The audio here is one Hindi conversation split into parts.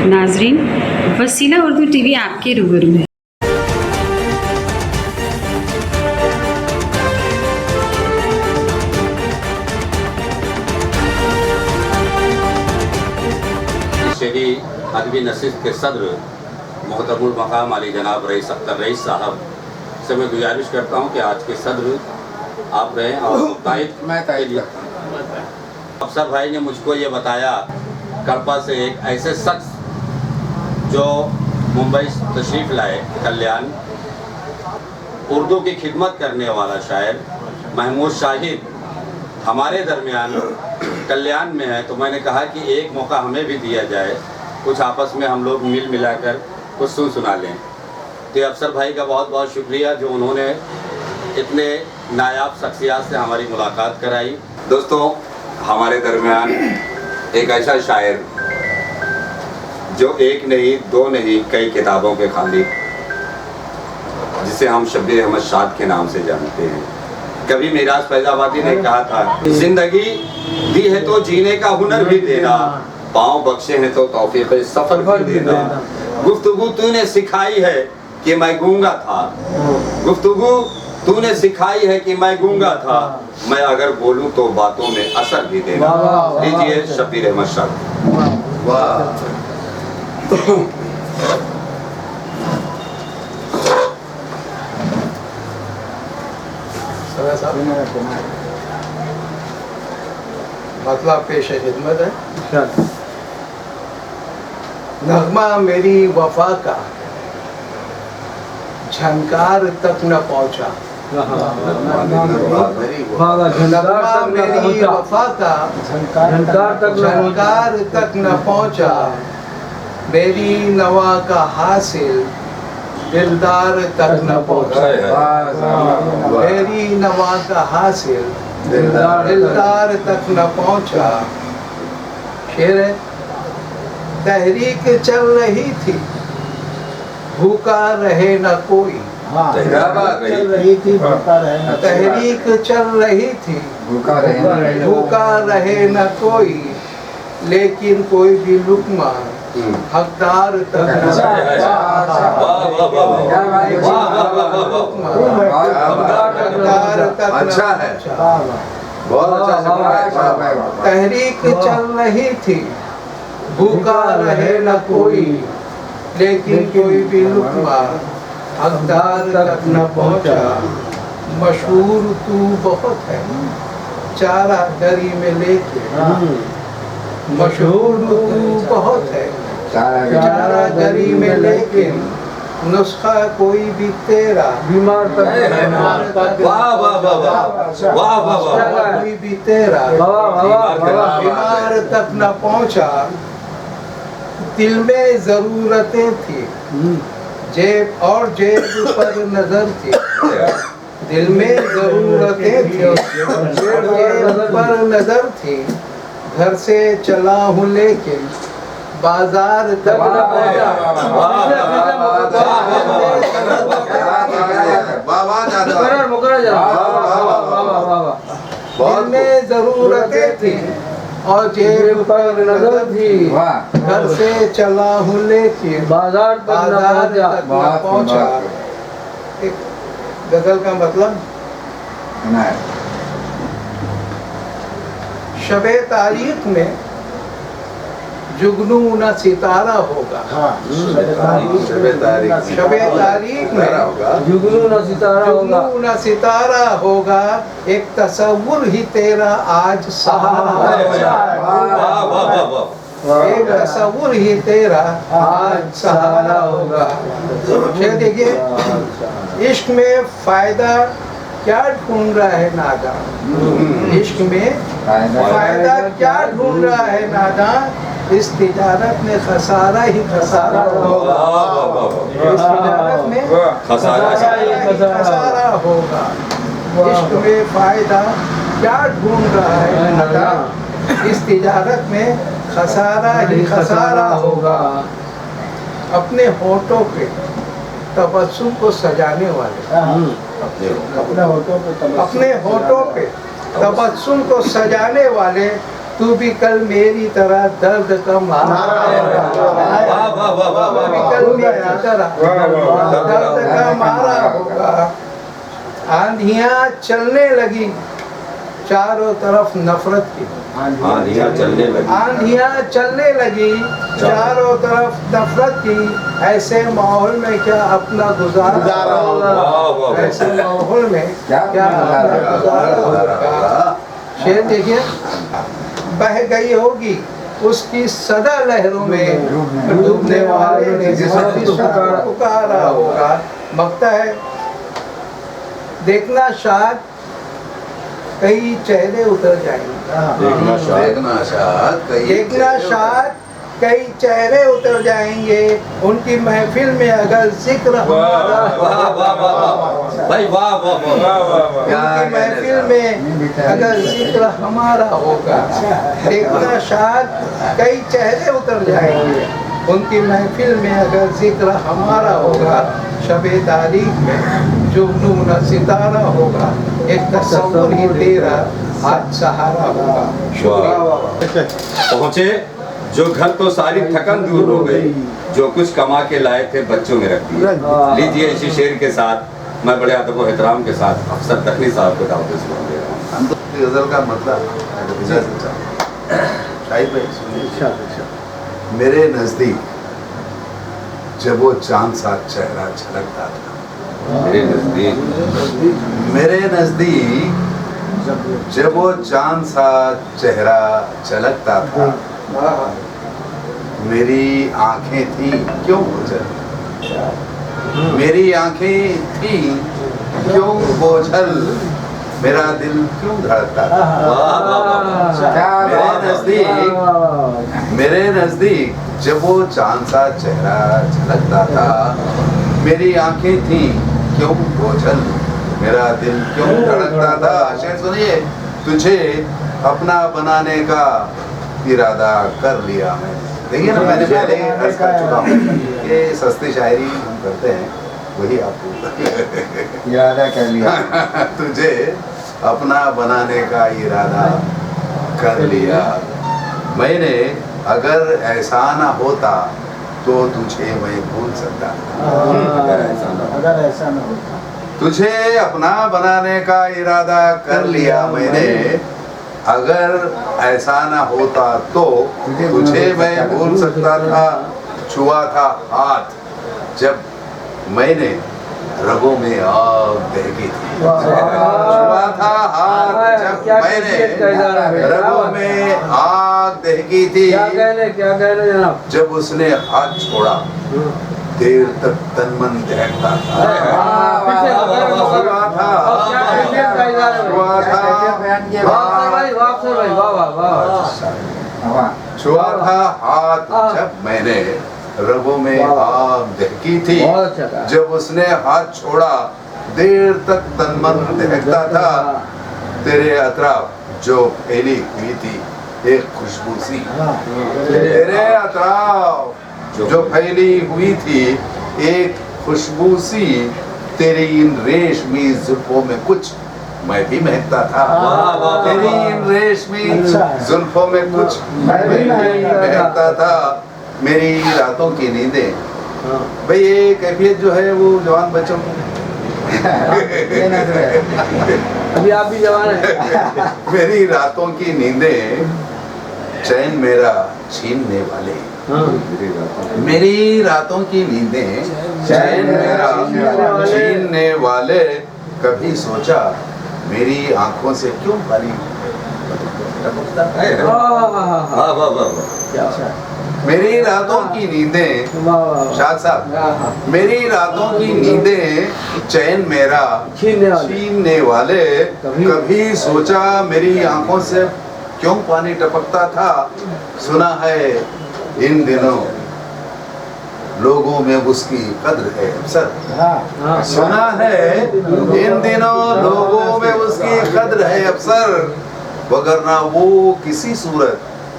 नाजरीन, वसीला उर्दू टीवी आपके रूबरू है। शहरी अदबी नशिस्त के सदर मोहतरमुल मकाम अली जनाब रईस अख्तर रईस साहब से मैं गुजारिश करता हूँ कि आज के सदर आप रहें और अफसर भाई ने मुझको ये बताया कड़पा से एक ऐसे शख्स जो मुंबई तशरीफ़ लाए कल्याण, उर्दू की खिदमत करने वाला शायर महमूद शाहिद हमारे दरमियान कल्याण में है। तो मैंने कहा कि एक मौका हमें भी दिया जाए, कुछ आपस में हम लोग मिल मिलाकर कुछ सुना लें। तो अफसर भाई का बहुत बहुत शुक्रिया जो उन्होंने इतने नायाब शख्सियत से हमारी मुलाकात कराई। दोस्तों, हमारे दरमियान एक ऐसा शायर जो एक नहीं दो नहीं कई किताबों के खालिक, जिसे हम शब्बीर अहमद शाद के नाम से जानते हैं। कभी मिराज फैजाबादी ने कहा था, जिंदगी दी है तो जीने का हुनर भी देना, पाँव बख्शे हैं तो तौफीक सफर भी देना। गुफ्तगू तूने सिखाई है कि मैं गूंगा था, गुफ्तगू तूने सिखाई है कि मैं गूंगा था, मैं अगर बोलूं तो बातों में असर भी देना। लीजिए शब्बीर अहमद शाद। वाह मतलब पेश खिदमत है। नगमा मेरी वफा का झनकार तक न पहुंचा, नगमा मेरी वफा का झनकार तक न पहुंचा, मेरी नवा का हासिल दिलदार तक न पहुंचा, मेरी नवा का हासिल दिलदार तक न पहुंचा। शेर है, तहरीक चल रही थी भूखा रहे न कोई, तहरीक चल रही थी भूखा रहे न कोई, लेकिन कोई भी लुकमा हकदार तक अच्छा है, बहुत अच्छा। तहरीक चल रही थी भूखा रहे न कोई, लेकिन कोई भी लुकमा हकदार तक न पहुंचा। मशहूर तू बहुत है चारा दरी में लेके, मशहूर तू बहुत है चारा दरी में, लेकिन नुस्खा कोई भी तेरा बीमार तक कोई भी तेरा बीमार तक न पहुंचा। दिल में जरूरतें थी जेब और जेब पर नजर थी, दिल में जरूरतें थी जेब पर नजर थी, घर से चला हूँ लेकिन बाजार तक न पहुंचा। दिल में जरूरतें थी और जेब पर नजर थी, घर से चला हूँ लेकिन बाजार तक न पहुंचा। एक गजल का मतलब, शबे तारीख में जुगनू न सितारा होगा, शबे तारीख में जुगनू न सितारा होगा, एक तसव्वुर ही तेरा आज सहारा होगा, एक तसव्वुर ही तेरा आज सहारा होगा। देखिए, इश्क में फायदा क्या ढूंढ रहा है नादान, इश्क में फायदा क्या ढूंढ रहा है नादान, इस तिजारत में खसारा ही खसारा होगा, इस तिजारत में खसारा होगा। इश्क में फायदा क्या ढूंढ रहा है नादान, इस तिजारत में खसारा ही खसारा होगा। अपने होठों पे तबस्सुम को सजाने वाले, अपने होठों पे तबस्सुम को सजाने वाले, तू भी कल मेरी तरह दर्द का मारा दर्द का मारा होगा। आंधियां चलने लगी चारों तरफ नफरत की, आंधियां चलने लगी, आंधियां चलने लगी चारों तरफ नफरत की। ऐसे माहौल में क्या अपना गुजारा होगा, ऐसे माहौल में क्या अपना गुजारा होगा। शेर देखिए, बह गई होगी उसकी सदा लहरों में, डूबने वाले ने पुकारा होगा। बकता है, देखना शायद कई चेहरे उतर जाएंगे, देखना शायद कई चेहरे उतर जाएंगे उनकी महफिल में अगर जिक्र हमारा, भाई वाह वाह वाह, उनकी महफिल में अगर जिक्र हमारा होगा। देखना शायद कई चेहरे उतर जाएंगे उनकी महफिल में अगर जिक्र हमारा होगा। शबे तारीख में जुगनू सितारा होगा, एक तस्वीर ही तेरा आज सहारा होगा। पहुंचे जो घर तो सारी थकन दूर हो गई, जो कुछ कमा के लाए थे बच्चों में रख दिए। लीजिए इसी शेर के साथ मैं बड़े अदब और एहतराम के साथ अफसर तखनी साहब को दावत दे रहा हूँ। गजल का मतलब शाहिद भाई सुनिए। मेरे नजदीक जब वो चांद सा चेहरा झलकता था, मेरे नजदीक जब वो चांद सा चेहरा झलकता था, मेरी आंखें थी क्यों बोझल, मेरी आंखें थी क्यों बोझल, मेरा दिल क्यों धड़कता था। मेरे नजदीक जब वो चांद सा चेहरा झलकता था, मेरी आंखें थी क्यों बोझल, मेरा दिल क्यों धड़कता था। शेर सुनिए, तुझे अपना बनाने का इरादा कर लिया मैंने। देखिए ना, मैंने पहले अर्ज कर चुका हूँ कि सस्ती शायरी हम करते हैं, वही आपको इरादा कर लिया। तुझे अपना बनाने का इरादा कर लिया मैंने, अगर ऐसा ना होता तो तुझे मैं भूल सकता था। अगर ऐसा ना होता, तुझे अपना बनाने का इरादा कर लिया मैंने, अगर ऐसा ना होता तो तुझे मैं भूल सकता था। छुआ था हाथ जब मैंने रगों में आग दहकी थी, छुआ था हाथ जब मैंने रगों में आग दहकी थी। क्या कह रहे जनाब? जब उसने हाथ छोड़ा देर तक तन मन दहकता था। छुआ था हाथ जब मैंने रगों में आग दहकी थी, जब उसने हाथ छोड़ा देर तक तन मन दहकता था। तेरे अतराफ जो फैली हुई थी एक खुशबू सी, तेरे अतराफ जो फैली हुई थी एक खुशबू सी, तेरी इन रेशमी जुल्फों में कुछ मैं भी महकता था। तेरी इन रेशमी जुल्फों में कुछ मैं भी महकता था। मेरी रातों की नींदें, भाई ये कैफियत जो है वो जवान बच्चों की अभी आप भी जवान हैं। मेरी रातों की नींदें चैन मेरा छीनने वाले, मेरी रातों की नींदें चैन मेरा छीनने वाले। कभी सोचा मेरी आंखों से क्यों पानी टपकता है। मेरी रातों की नींदें, शाद साहब, मेरी रातों की नींदें चैन मेरा छीनने वाले। कभी सोचा मेरी आंखों से क्यों पानी टपकता था। सुना है इन दिनों लोगों में उसकी कद्र है अफसर, सुना है इन दिनों लोगों में उसकी कद्र है अफसर, वगरना वो किसी सूरत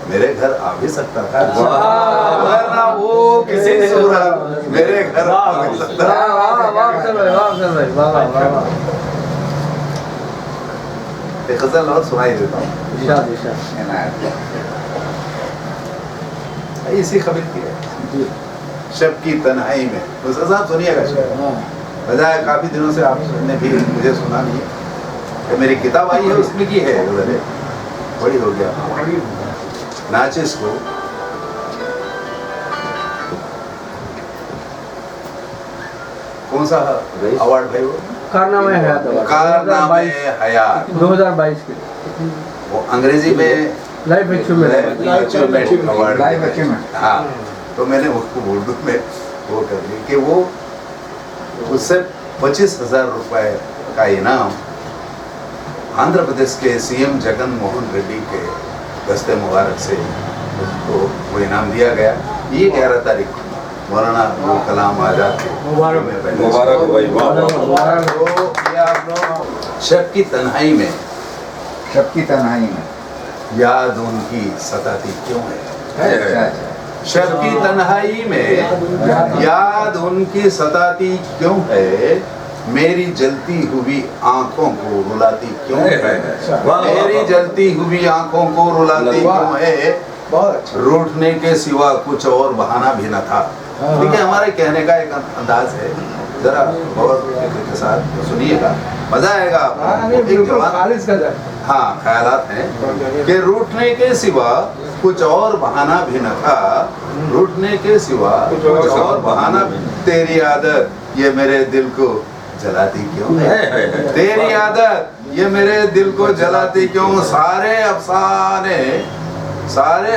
मेरे घर आ भी सकता था। वगरना वो किसी सूरत मेरे घर आ भी सकता था। एक गजल और सुनाई देता हूँ, इसी खबर की है। शब की तन्हाई में। उसका साहब सुनिएगा शेर। वजह है काफी दिनों से आपने भी मुझे सुना नहीं कि मेरी किताब आई है उसमें की है गजल, बड़ी हो गया नाचिस को। कौन सा अवार्ड भाई वो? कारनामे हयात अवार्ड कारनामे हयात 2022 के। वो अंग्रेजी में life achievement award. Life achievement. हाँ, तो मैंने उसको उर्दू में वो कर दी कि वो उससे 25,000 रुपए का इनाम आंध्र प्रदेश के सीएम जगन मोहन रेड्डी के दस्ते मुबारक से उसको वो इनाम दिया गया। ये 11 तारीख को मौलाना अब्दुल कलाम आजाद के मुबारक हो भाई, वाह वाह। तो ये आप लोग शब की तन्हाई में, शब की तन्हाई में याद उनकी सताती क्यों है? अच्छा अच्छा। शब की तन्हाई में याद उनकी सताती क्यों है? मेरी जलती हुई आंखों को रुलाती क्यों है? मेरी जलती हुई आंखों को रुलाती क्यों है? रूठने के सिवा कुछ और बहाना भी न था। ठीक है, हमारे कहने का एक अंदाज है, जरा बहुत के साथ सुनिएगा, मजा आएगा आपको। हाँ, ख्यालात हैं कि रूठने के सिवा कुछ और बहाना भी न था, रूठने के सिवा कुछ और बहाना भी। तेरी आदत ये मेरे दिल को जलाती क्यों है? तेरी आदत ये मेरे दिल को जलाती क्यों? सारे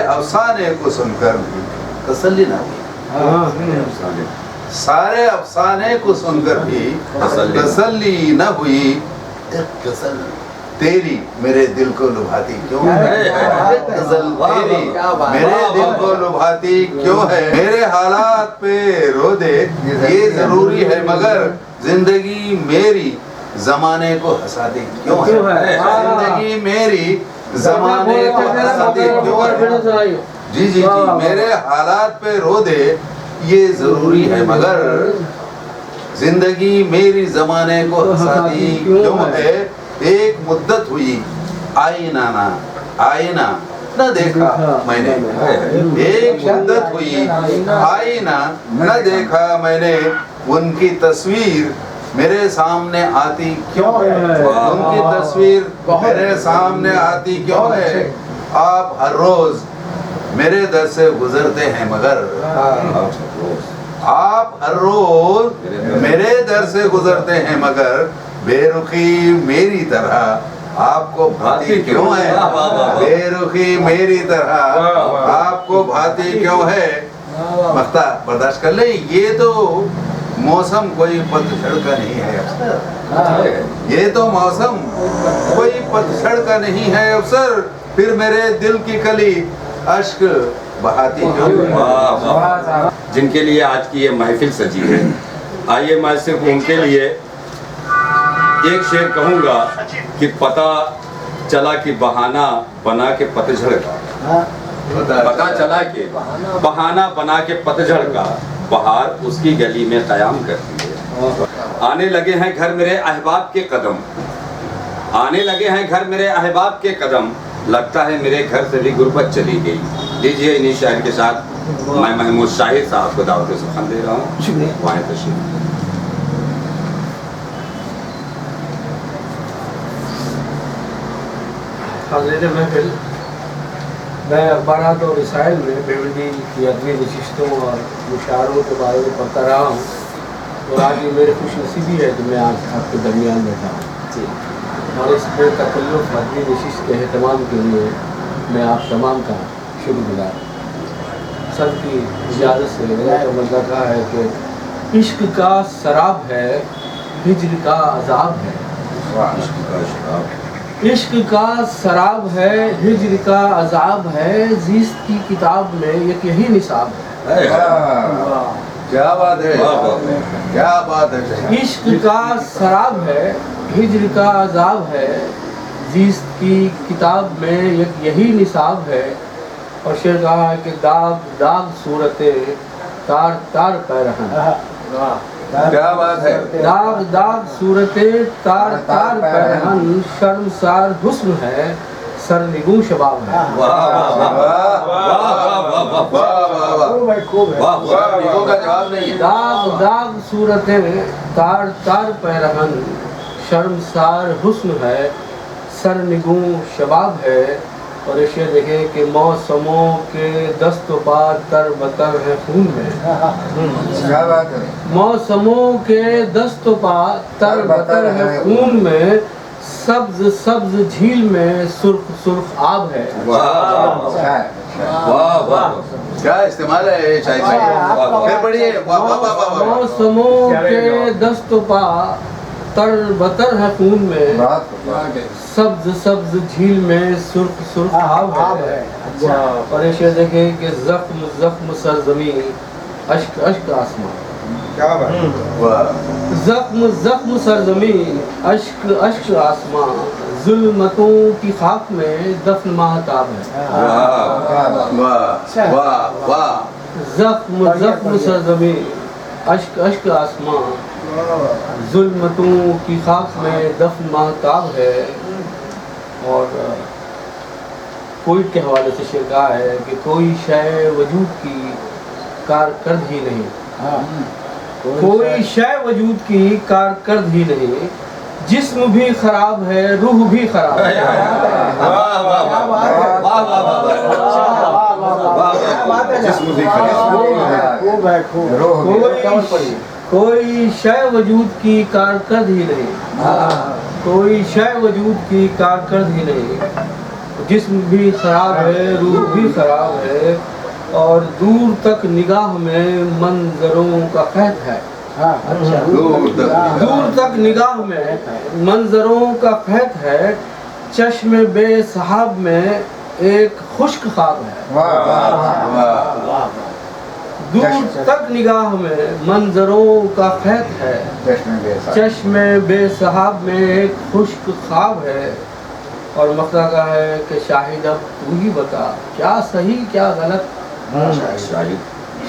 अफसाने को सुनकर भी तसल्ली ना हुई। सारे अफसाने को सुनकर भी तसल्ली न हुई। एक गजल तेरी मेरे दिल को लुभाती क्यों है? एक गजल तेरी मेरे दिल को लुभाती क्यों है? मेरे हालात पे रो दे ये जरूरी है, मगर जिंदगी मेरी जमाने को हंसाती क्यों है? जिंदगी मेरी जमाने को हंसाती क्यों है? जी जी जी, मेरे हालात पे रो दे ये जरूरी है, मगर जिंदगी मेरी जमाने को हंसाती क्यों है? एक मुद्दत हुई आईना न देखा मैंने, एक मुद्दत हुई आईना न देखा मैंने, उनकी तस्वीर मेरे सामने आती क्यों है? उनकी तस्वीर मेरे सामने आती क्यों है? आप हर रोज मेरे दर से गुजरते हैं, मगर आप हर रोज मेरे दर से गुजरते हैं, मगर बेरुखी मेरी तरह आपको भाती क्यों है? बेरुखी मेरी तरह आपको भाती क्यों है? मख्ता बर्दाश्त कर ले, ये तो मौसम कोई पतझड़ का नहीं है अफसर, ये तो मौसम कोई पतझड़ का नहीं है अफसर, फिर मेरे दिल की कली अश्क बहाती क्यों? जिनके लिए आज की ये महफिल सजी है, आइए मैं सिर्फ उनके लिए एक शेर कहूँगा कि पता चला कि बहाना बना के पतझड़ का, पता चला कि बहाना बना के पतझड़ का बहार उसकी गली में कयाम करती है। आने लगे हैं घर मेरे अहबाब के कदम, आने लगे हैं घर मेरे अहबाब के कदम, लगता है मेरे घर से भी गुर्बत चली गई। लीजिए इन्हीं शायर के साथ मैं महमूद शाहिद साहब को दावत सुखन दे रहा हूँ। वहाँ तशरीफ हाज़िर महफिल, मैं अखबारात और रसाइल में बेवल्डी की अदबी नशिस्तों और मुशायरों के बारे में पढ़ता रहा हूँ, और आज ये मेरी खुशनसीबी है कि मैं आज आपके दरमियान बैठा हूँ, और इस बेतकल्लुफ़ अदबी नशिस्त के अहतमाम के लिए मैं आप तमाम का शुक्रगुज़ार हूँ। सब की इजाज़त से मेरा मतलब कहा है कि इश्क का शराब है, हिज्र का अजाब है। इश्क का शराब है, हिज्र का अजाब है, ज़िस्त की किताब में एक यही निसाब है। क्या बात है, क्या बात है। इश्क का शराब है, हिज्र का अजाब है, ज़िस्त की किताब में एक यही निसाब है। और शेर कहा है कि दाग दाग सूरते तार तार पैरहन, क्या बात है। दाग दाग सूरते तार तार पैरहन, शर्मसार हुस्न है, सरनिगू शबाब है। वाह वाह वाह वाह वाह वाह वाह, निगों का जवाब नहीं है। दाग दाग सूरतें तार तार पैरहन, शर्मसार हुस्न है, सरनिगू शबाब है। और ये शेर देखें कि मौसमों के दस्तोपा तर बतर है खून में। क्या बात है। मौसमों के दस्तोपा तर बतर है खून में, सब्ज सब्ज झील में सुर्ख सुर्ख आब है। अच्छा है। वाह वाह, क्या इस्तेमाल है ये शायद भाई, फिर पढ़िए। वाह वाह वाह वाह वाह। मौसमों के दस्तोपा तर बतर है खून में, बहुत सब्ज सब्ज झील में सुर्ख सुर्ख आब है। और ये शेर देखें कि जख्म जख्म सरजमी, अश्क अश्क आसमां। क्या बात है। वाह जख्म जख्म सरजमी, अश्क अश्क आसमां, जुल्मतों की खाक में दफन महताब है। वाह वाह वाह। जख्म जख्म सरजमी, अश्क अश्क आसमां, जुल्मतों की खाक में दफन महताब है। और पोइट के हवाले से शेर कहा है कि कोई शय वजूद की कारकर्द ही नहीं, कोई शय वजूद की कारकर्द ही नहीं, जिस्म भी खराब है रूह भी खराब है। वाह वाह वाह वाह वाह, जिस्म भी खराब। कोई शय वजूद की कारकर्द ही नहीं, कोई शय वजूद की कारकर्द ही नहीं, जिस्म भी खराब है रूह भी खराब है। और दूर तक निगाह में मंजरों का क़हत है। दूर तक निगाह में मंजरों का क़हत है, चश्मे बेसहाब में एक खुश्क ख्वाब है। दूर तक निगाह में मंजरों का क़हत है, चश्मे बेसहाब में एक खुश्क ख्वाब है। और मक्ता का है कि शाहिद अब तू ही बता क्या सही क्या गलत,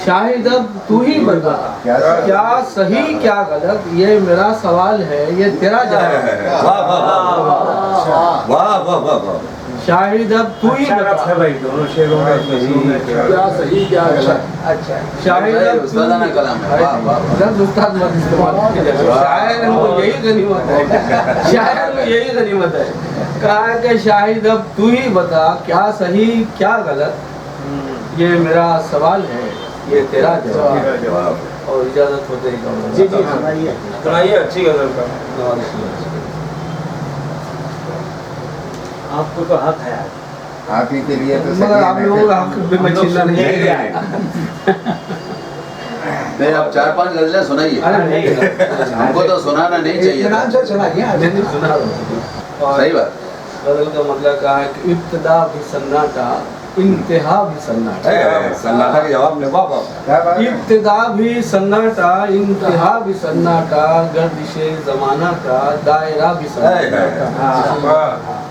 शाहिद अब तू ही बता क्या सही क्या गलत, ये मेरा सवाल है ये तेरा जवाब है। वाह वाह वाह वाह वाह, शाहिद अब तू ही बता भाई दोनों शेरों में क्या सही क्या गलत। अच्छा शाहिद अब उस्तादाना कलाम है। वाह वाह वाह। जब उस्ताद मत इस्तेमाल कीजिए, शायर को यही गनीमत है, शायर को यही गनीमत है। कहा कि शाहिद अब तू ही बता क्या सही क्या गलत, ये मेरा सवाल है ये तेरा जवाब। और इजाजत होते ही जी जी सुनाइए अच्छी गजल का। आपको तो हक है आप ही के लिए तो मगर आप लोगों का हक भी मैं छीनना नहीं नहीं, आप 4-5 गजलें सुनाइए। अरे नहीं हमको तो सुनाना नहीं चाहिए था। मैंने सुना और सही बात। गजल का मतलब कहा है कि इब्तिदा भी सन्नाटा इंतहा भी सन्नाटा। सन्नाटा के जवाब में वाह वाह। क्या बात है। इब्तिदा भी सन्नाटा इंतहा भी सन्नाटा, गर्दिशे ज़माना का दायरा भी सन्नाटा।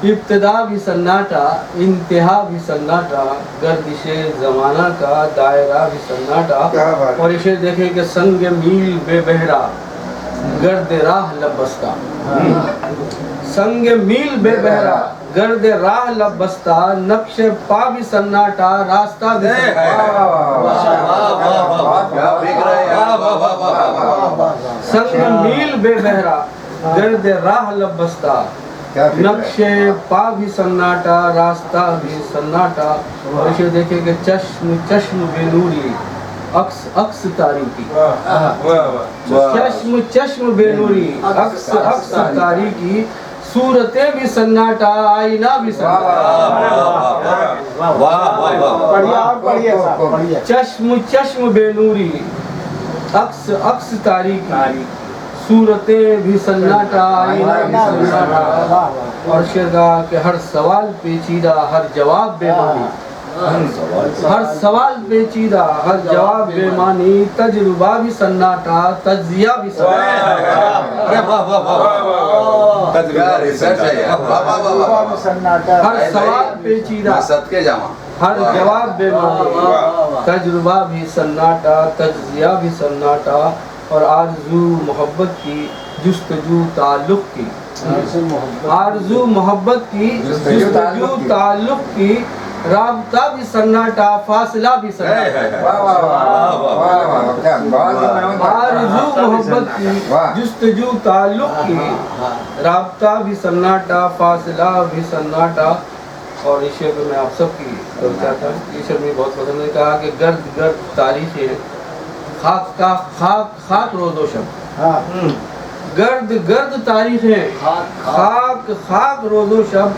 इब्तिदा भी सन्नाटा इंतहा भी सन्नाटा, गर्दिशे ज़माना का दायरा भी सन्नाटा। और इसे देखें कि संग मील बेबहरा गर्द राह लबस्ता, संग मील बेबहरा गर्द राह लबस्ता, नक्श पा भी सन्नाटा रास्ता भी क्या फेंक रहे हैं आप? वाह वाह वाह वाह। संग मील बेबहरा गर्द राह लबस्ता, क्या फिक्र है? नक्शे पा भी सन्नाटा रास्ता भी सन्नाटा। और इसे देखें कि चश्म चश्म बेनूरी अक्स अक्स तारीकी, चश्म चश्म बेनूरी अक्स अक्स तारीकी, सूरतें भी सन्नाटा आईना भी सन्नाटा। चश्म चश्म बेनूरी अक्स अक्स तारीकी, सूरतें भी सन्नाटा आईना भी सन्नाटा। और शेर कहा कि हर सवाल पेचीदा हर जवाब बेमानी, हर सवाल पेचीदा हर जवाब बेमानी, तजुर्बा भी सन्नाटा तजिया भी सन्नाटा। अरे वाह वाह वाह, क्या रिसर्च है यार। वाह वाह वाह वाह। हर सवाल पेचीदा मैं सदके जावा। हर जवाब बेमानी, तजुर्बा भी सन्नाटा तजिया भी सन्नाटा। और आरज़ू मोहब्बत की जुस्तजू ताल्लुक़ की, आरज़ू मोहब्बत की जुस्तजू ताल्लुक़ की, राबता भी सन्नाटा फासला भी सन्नाटा। वाह वाह वाह वाह वाह क्या बात आरज़ू मोहब्बत की वाह। जुस्तजू ताल्लुक़ की, राबता भी सन्नाटा फासला भी सन्नाटा। और इस शेर में आप सबकी चाहता हूँ, ये शेर मुझे बहुत पसंद है। कहा कि गर्द गर्द तारीखें खाक का खाक खाक रोज़ो शब, गर्द गर्द तारीखें खाक खाक रोज़ो शब,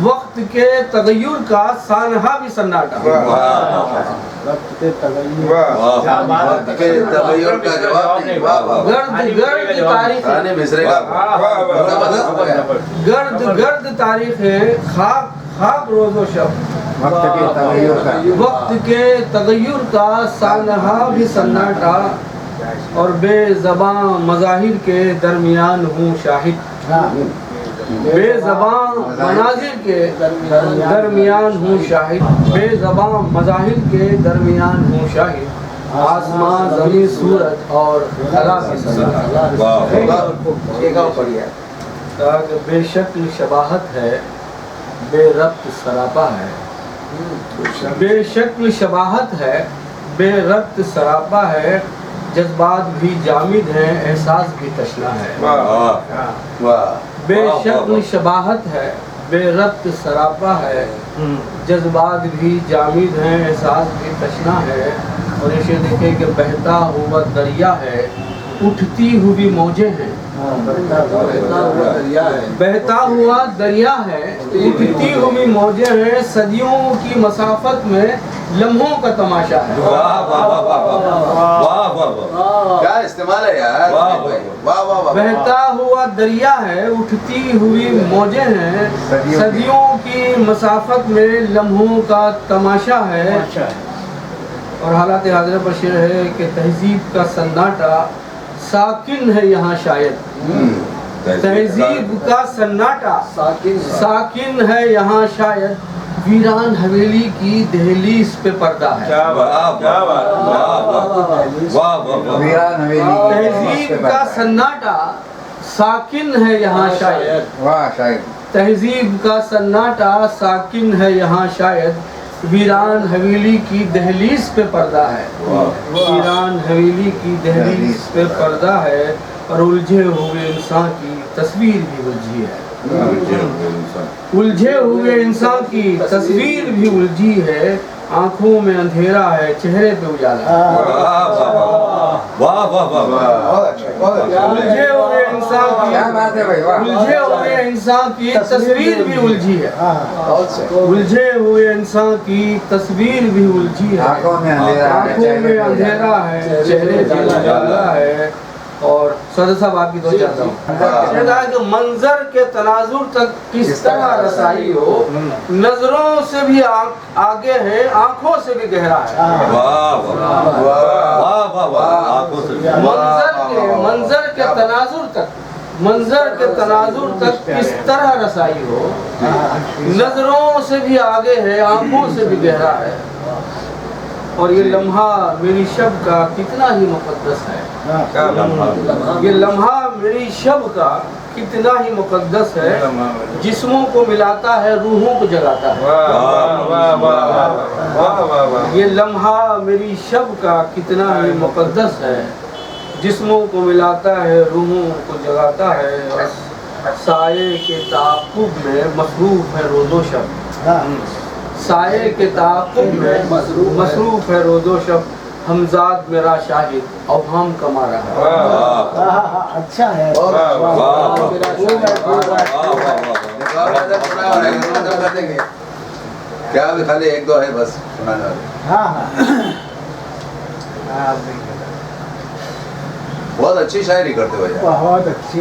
वक्त के तगय्युर का सानहा भी सन्नाटा। वक्त के तगय्युर का जवाब नहीं। वाह वाह गर्द गर्द तारीखें, गाने मिसरे का गर्द गर्द तारीखें खाक खाक रोज़ो शब, वक्त के तगय्युर का वक्त के तगय्युर का सानहा भी सन्नाटा। और बेज़बां मज़ाहिर के दरमियान हूँ शाहिद, बेज़बां मनाजिर के दरमियान हूँ शाहिद, बेज़बां मज़ाहिर के दरमियान हूँ शाहिद, आसमां ज़मीन सूरज और खला भी सन्नाटा। बेशक्ल शबाहत है बेरब्त सरापा है, बेशक्ल शबाहत है बेरब्त सरापा है, जज्बात भी जामिद हैं एहसास भी तशना है। बेशक्ल शबाहत है बेरब्त सरापा है, जज्बात भी जामिद हैं एहसास भी तशना है। और इसे देखें कि बहता हुआ दरिया है उठती हुई मौजें हैं, बहता हुआ दरिया है उठती हुई मौजें हैं, सदियों की मसाफत में लम्हों का तमाशा है। क्या इस्तेमाल है यार। वाह वाह वाह। बहता हुआ दरिया है उठती हुई मौजें हैं, सदियों की मसाफत में लम्हों का तमाशा है। और हालात हाज़िर पर शेर है कि तहजीब का सन्नाटा साकिन है यहाँ शायद, तहजीब का सन्नाटा साकिन है यहाँ शायद, वीरान हवेली की दहलीज पे पर्दा है। वीरान हवेली तहजीब का सन्नाटा साकिन है यहाँ शायद, वाह शायद तहजीब का सन्नाटा साकिन है यहाँ शायद, वीरान हवेली की दहलीज पे पर्दा है, वीरान हवेली की दहलीज पे पर्दा है। और उलझे हुए इंसान की तस्वीर भी उलझी है, उलझे हुए इंसान की तस्वीर भी उलझी है, आंखों में अंधेरा है चेहरे पे उजाला। उलझे हुए इंसान की, क्या बात है भाई, वाह। उलझे हुए इंसान की तस्वीर भी उलझी है, उलझे हुए इंसान की तस्वीर भी उलझी है, आंखों में अंधेरा है, आंखों में अंधेरा है चेहरे पे उजाला है। और सदर साहब आपकी दो चाहता हूँ, कहा कि मंजर के तनाजुर तक किस तरह रसाई हो, नजरों से भी आगे है आंखों से भी गहरा है। मंजर के तनाजुर तक, मंजर के तनाजुर तक किस तरह रसाई हो, नजरों से भी आगे है आंखों से भी गहरा है। और ये लम्हा मेरी शब का कितना ही मुक़द्दस है, ये लम्हा मेरी शब का कितना ही मुक़द्दस है, जिस्मों को मिलाता है रूहों को जगाता है। ये लम्हा मेरी शब का कितना ही मुक़द्दस है, जिस्मों को मिलाता है रूहों को जगाता है। और साये के ताक़ुब में मसरूफ़ है रोज़ो शब, साये के ताक़ुब में मसरूफ़ है रोज़ो शब, हमजाद मेरा शाहिद अवहाम का मारा है। अच्छा है। क्या अभी खाली एक दो है बस सुनाने वाले। बहुत अच्छी शायरी करते हो यार। बहुत अच्छी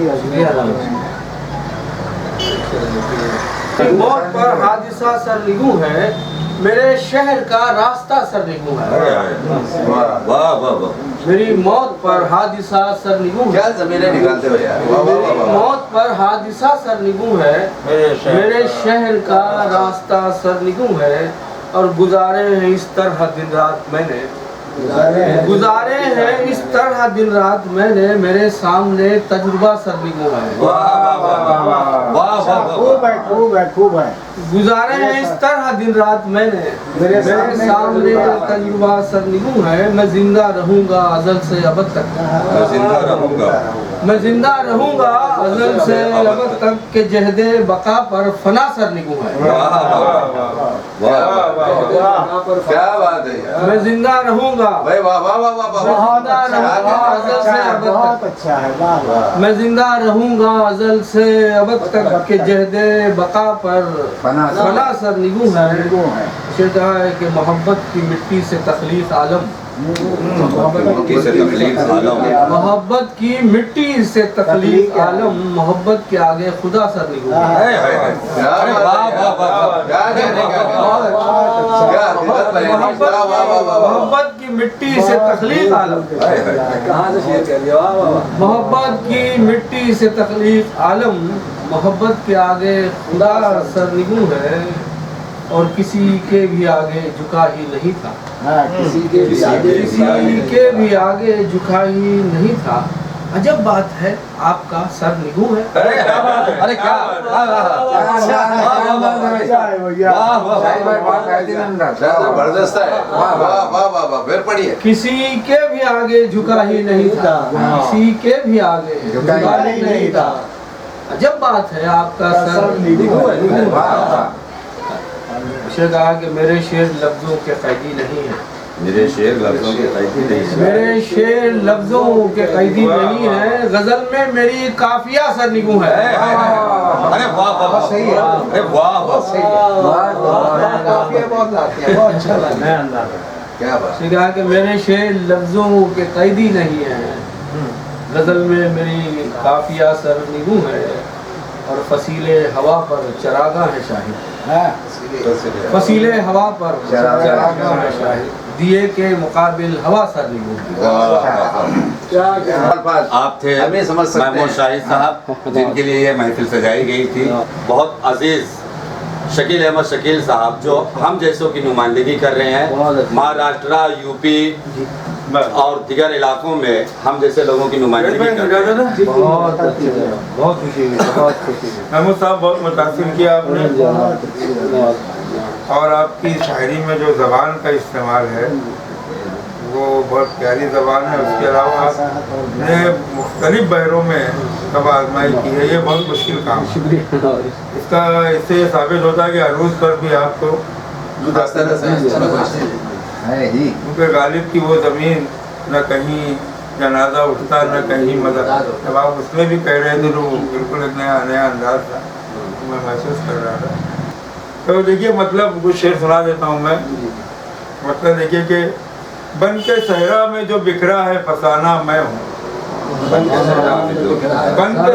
मौत पर हादिसा सरनिगू है, मेरे शहर का रास्ता सरनिगू है। मेरी मौत पर हादिसा सरनिगू है, क्या ज़मीनें निकालते हो यार। मेरी मौत पर हादिसा सरनिगू है, मेरे शहर का रास्ता सरनिगू है। और गुजारे हैं इस तरह दिन रात मैंने, गुजारे हैं इस तरह दिन रात मैंने मेरे सामने तजुर्बा सरनिगो है। खूब है खूब है खूब है। गुजारे हैं इस तरह दिन रात मैंने मेरे सामने तजुर्बा सरनिगो है। मैं जिंदा रहूंगा अजल से अबद तक, जिंदा रहूंगा। मैं जिंदा रहूंगा अजल से अबद तक के जहदे बका पर फना सरनिगो है। क्या बात है यार। मैं जिंदा रहूंगा, भाई वाह वाह वाह वाह वाह। अजल से अबद तक। बहुत अच्छा है, वाह वाह। मैं जिंदा रहूंगा अजल से अबद तक के जहदे बका पर फना सरनिगो है। शेर कहा है कि मोहब्बत की मिट्टी से तखलीक आलम, मोहब्बत से तकलीफ आलम, मोहब्बत की मिट्टी से तखलीक आलम, मोहब्बत के आगे खुदा सरनिगो है। अरे वाह वाह वाह, क्या कहने का क्या दिलत भाई। वाह वाह वाह वाह। मोहब्बत की मिट्टी से तखलीक आलम, कहाँ से शेयर कर लिया? वाह वाह वाह। मोहब्बत की मिट्टी से तखलीक आलम, मोहब्बत के आगे खुदा सरनिगो है। और किसी के भी आगे झुका ही नहीं था, किसी के भी आगे किसी के भी आगे झुका ही नहीं था। अजब बात है आपका सरनिगो है। अरे क्या बात है, अरे क्या जबरदस्त है। वाह वाह वाह वाह वाह। फिर पढ़िए। किसी के भी आगे झुका ही नहीं था, किसी के भी आगे झुका ही नहीं था। अजब बात है आपका सरनिगो है। शेर कहा कि मेरे शेर लफ्जों के कैदी नहीं है, मेरे शेर लफ्जों के कैदी नहीं है, मेरे शेर लफ्जों के कैदी नहीं है। गजल में मेरी काफिया सरनिगो है। अरे वाह वाह, सही है। अरे वाह वाह, सही बहुत लाते हैं, बहुत अच्छा लगता है। क्या बात। शेर कहा कि मेरे शेर लफ्जों के कैदी नहीं है। गजल में मेरी काफिया सरनिगो है। और फसीले हवा पर चरागा है शाहिद, फसीले हवा पर चरागा है शाहिद, दिए के मुकाबिल हवा सरनिगो। आप थे हमें समझ सकते हैं। महमूद शाहिद साहब, जिनके लिए ये महफिल सजाई गई थी। बहुत अजीज शकील अहमद शकील साहब, जो हम जैसों की नुमाइंदगी कर रहे हैं महाराष्ट्र, यूपी और दीगर इलाकों में हम जैसे लोगों की नुमाइंदगी कर रहे हैं। बहुत अच्छी, बहुत खुशी हुई, बहुत खुशी हुई। महमूद साहब बहुत मुतासिर किया आपने, और आपकी शायरी में जो ज़बान का इस्तेमाल है वो बहुत प्यारी ज़बान है। उसके अलावा आपने मुख्तलिफ बहरों में कब आजमाई की है, ये बहुत मुश्किल काम है। इसका इससे ये साबित होता है कि अरूज पर भी आपको क्योंकि गालिब की वो ज़मीन न कहीं जनाजा उठता न कहीं मदद। जब आप उसमें भी कह रहे थे तो बिल्कुल एक नया नया अंदाज था, मैं महसूस कर रहा था। तो देखिए मतलब कुछ शेर सुना देता हूँ मैं। मतलब देखिए कि बन के सहरा में जो बिखरा है फसाना मैं हूँ, बन के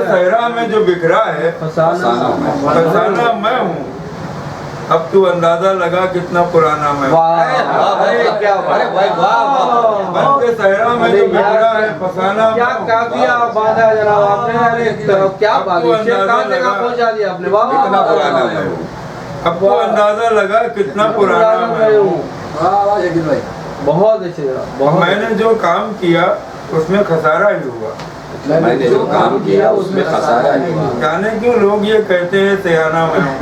सहरा में जो बिखरा है फसाना मैं हूँ। अब तू अंदाजा लगा कितना पुराना मैं हूँ। बन के सहरा में जो बिखरा है फसाना क्या काफिया बांधा जनाब आपने। अरे क्या बात है, शेर कहाँ जगह पहुंचा दिया आपने। वाह, कितना पुराना मैं हूँ। अब तो अंदाजा लगा कितना पुराना मैं हूँ। बहुत अच्छे जनाब। मैंने जो काम किया उसमें खसारा ही हुआ, मैंने जो काम किया उसमें खसारा ही हुआ। जाने क्यों लोग ये कहते हैं सयाना मैं हूँ।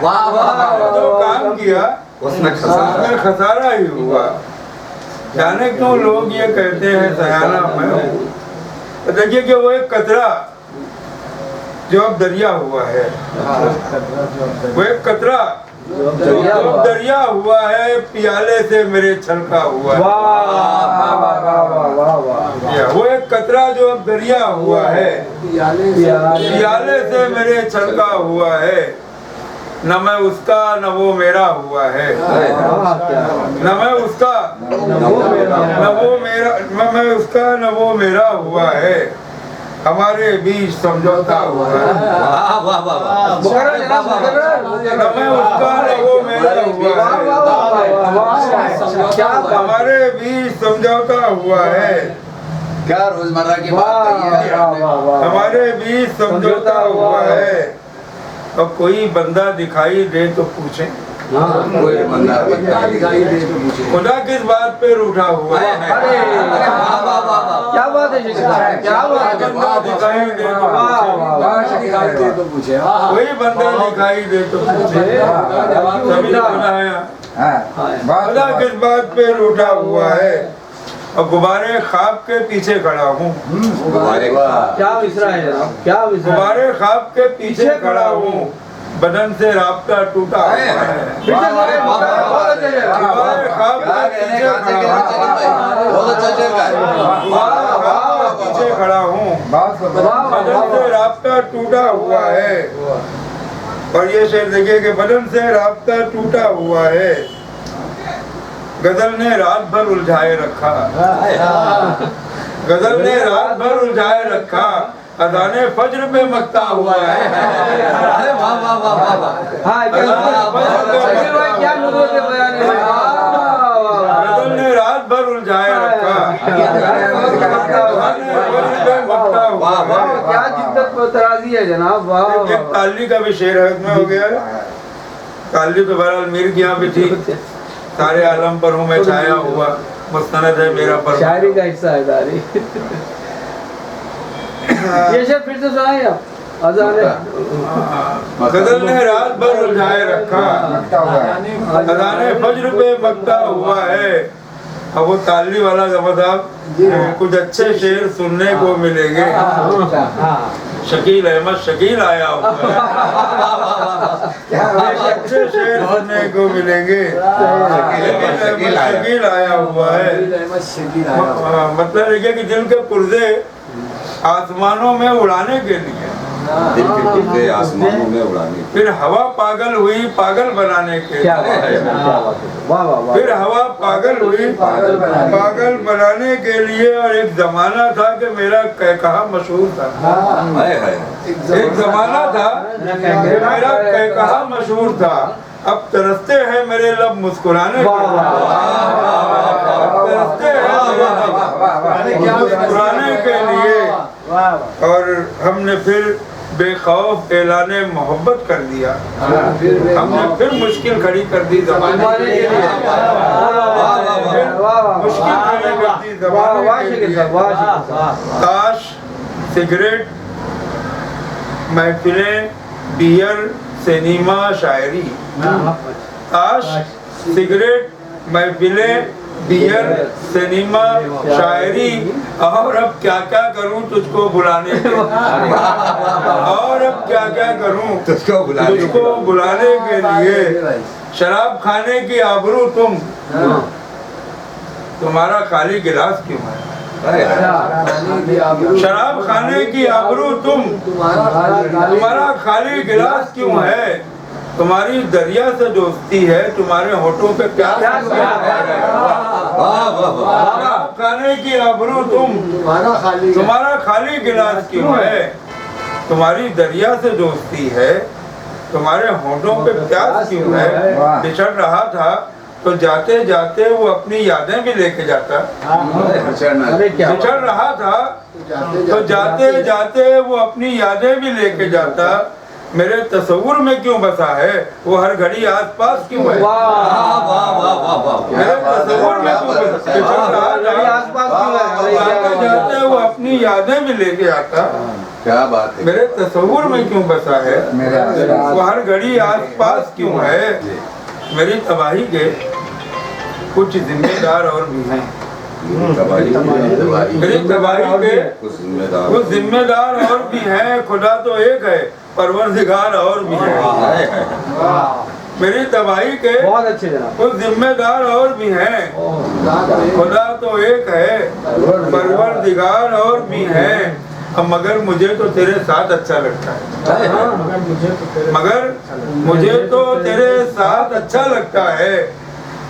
वाह वाह, जो काम किया उसमें उसमें खसारा ही हुआ, जाने क्यों लोग ये कहते हैं सयाना मैं हूँ। तो देखिए कि वो एक कतरा जो अब दरिया हुआ है, वो एक कतरा जो दरिया हुआ है पियाले से मेरे छलका हुआ है। वो एक कतरा जो अब दरिया हुआ है पियाले से मेरे छलका हुआ है। न मैं उसका न वो मेरा हुआ है, न मैं उसका न वो मेरा, न मैं उसका न वो मेरा हुआ है। हमारे बीच समझौता हुआ है। वाह वाह वाह, न मैं उसका न वो मेरा हुआ है। हमारे बीच समझौता हुआ है। क्या रोजमर्रा की बात कही है आपने। हमारे बीच समझौता हुआ है। अब कोई बंदा दिखाई दे तो पूछे कोई बंदा दिखाई दे तो पूछे खुदा किस बात पे रूठा हुआ है? क्या बात है शेख साहब, क्या बात है। बंदा दिखाई दे तो पूछे, कोई बंदा दिखाई दे तो पूछे, तभी तो बनाया। खुदा किस बात पे रूठा हुआ है और गुब्बारे ख्वाब के पीछे खड़ा हूँ। क्या मिसरा है जनाब, क्या मिसरा है। गुब्बारे ख्वाब के पीछे खड़ा हूँ, बदन से राब्ता टूटा हुआ है। बहुत अच्छा शेर है। गुब्बारे ख्वाब के पीछे खड़ा हूँ, बहुत अच्छा शेर है। गुब्बारे ख्वाब के पीछे खड़ा हूँ, बदन से राब्ता टूटा हुआ है। और ये शेर देखिए कि बदन से राब्ता टूटा हुआ है, गजल ने रात भर उलझाए रखा, गजल ने रात भर उलझाए रखा, अज़ाने फज्र में मकता हुआ है। अरे वाह वाह वाह वाह वाह। हाँ क्या नुबूवत के बयान है। गजल ने रात भर उलझाए रखा, वाह वाह, क्या जिद्दत व तराजी है जनाब, वाह। एक ताली का भी शेर है उसमें हो गया है। ताली तो बहरहाल मीर की यहाँ भी थी, सारे आलम पर हूँ मैं छाया हुआ, मुस्तनद है मेरा पर। शायरी का हिस्सा है तारी। ये शेर फिर से सुनाइए आप। अज़ाने गजल ने रात भर उलझाए रखा, अज़ाने फज्र पे मकता हुआ है। अब वो ताली वाला जब साहब कुछ अच्छे शेर सुनने को मिलेंगे। शकील अहमद शकील आया हुआ है, अच्छे शेर सुनने को मिलेंगे। शकील आया हुआ है, मतलब ये कि दिल के पुर्जे आसमानों में उड़ाने के लिए, दिल के पुर्जे आसमानों में उड़ाने, फिर हवा पागल हुई पागल बनाने के लिए, फिर हवा पागल हुई पागल बनाने के लिए। और एक जमाना था कि मेरा कहकहा मशहूर था, एक जमाना था कि मेरा कहकहा मशहूर था। अब तरसते हैं मेरे लब मुस्कुराने के लिए, तरसते हैं मेरे लब मुस्कुराने के लिए। और हमने फिर बेखौफ ऐलाने मोहब्बत कर दिया, हमने फिर मुश्किल खड़ी कर दी ज़माने के लिए, मुश्किल खड़ी कर दी ज़माने के लिए। ताश सिगरेट महफिलें बियर सिनेमा शायरी, ताश सिगरेट महफिलें बियर सिनेमा शायरी, और अब क्या क्या करूं तुझको बुलाने के, और अब क्या क्या करूं तुझको बुलाने के लिए। शराब खाने की आबरू तुम्हारा खाली गिलास क्यों है? शराब खाने की आबरू तुम्हारा खाली गिलास क्यों है? तुम्हारी दरिया से दोस्ती है, तुम्हारे होठों पे प्यार है। शराब खाने की आबरू तुम्हारा खाली गिलास क्यों है? तुम्हारी दरिया से दोस्ती है, तुम्हारे होठों पे प्यार क्यों है? बिछड़ रहा था तो जाते जाते वो अपनी यादें भी लेके जाता, बिछड़ रहा था तो जाते जाते वो अपनी यादें भी लेके जाता। मेरे तस्वुर में क्यों बसा है वो हर घड़ी आस पास क्यों है? मेरे तस्वुर में क्यों जाते जाते वो अपनी यादें भी लेके आता। क्या बात है, मेरे तस्वुर में क्यों बसा है वो हर घड़ी आस पास क्यों है? मेरी तबाही के कुछ जिम्मेदार और भी हैं, मेरी तबाही के कुछ जिम्मेदार और भी हैं। खुदा तो एक है परवरदिगार और भी है। मेरी तबाही के बहुत अच्छे जनाब, कुछ जिम्मेदार और भी हैं। खुदा तो एक है परवरदिगार और भी हैं। अब मगर मुझे तो तेरे साथ अच्छा लगता है, मगर मुझे तो तेरे साथ अच्छा लगता है।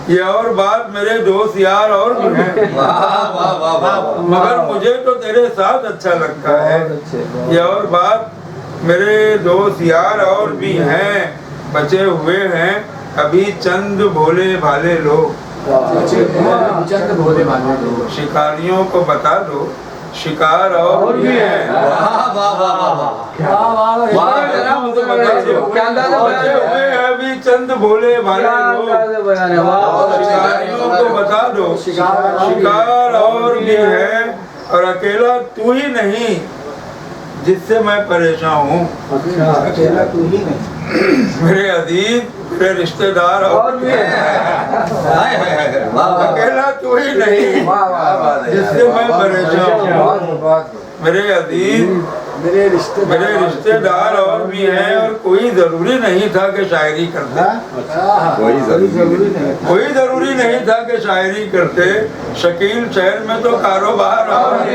ये और बात मेरे दोस्त यार और भी हैं, मगर मुझे तो तेरे साथ अच्छा लगता है। ये और बात मेरे दोस्त यार और भी हैं। बचे हुए हैं अभी चंद भोले भाले लोग, शिकारियों को बता दो शिकार और भी है। वाह वाह वाह वाह क्या अंदाजा पहुंचे हुए हैं अभी चंद भोले भाले लोग, शिकारियों को बता दो शिकार और भी है, और अकेला तू ही नहीं जिससे मैं परेशान हूँ। अकेला तू ही नहीं, मेरे अजीज, मेरे रिश्तेदार और भी है, अकेला तू ही नहीं जिससे मैं परेशान हूँ। मेरे अजीज, मेरे रिश्तेदार और भी हैं, और कोई जरूरी नहीं था कि शायरी करते, कोई जरूरी नहीं था कि शायरी करते। शकील शहर में तो कारोबार और